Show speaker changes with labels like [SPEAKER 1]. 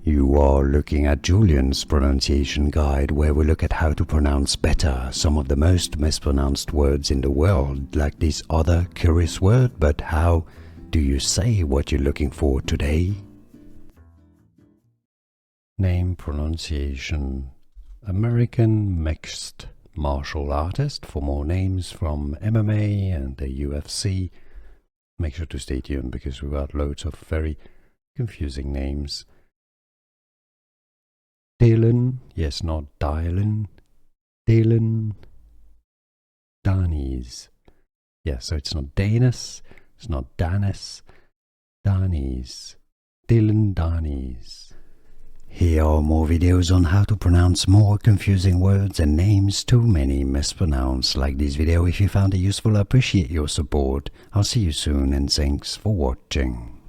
[SPEAKER 1] You are looking at Julian's pronunciation guide, where we look at how to pronounce better some of the most mispronounced words in the world, like this other curious word. But how do you say what you're looking for today? Name pronunciation. American mixed martial artist. For more names from MMA and the UFC, make sure to stay tuned because we've got loads of very confusing names. Dillon, yes, not Dylan. Dillon Danis. Yes, so it's not Danis, it's not Danis, Danis. Dillon Danis. Here are more videos on how to pronounce more confusing words and names too many mispronounced. Like this video if you found it useful. I appreciate your support. I'll see you soon and thanks for watching.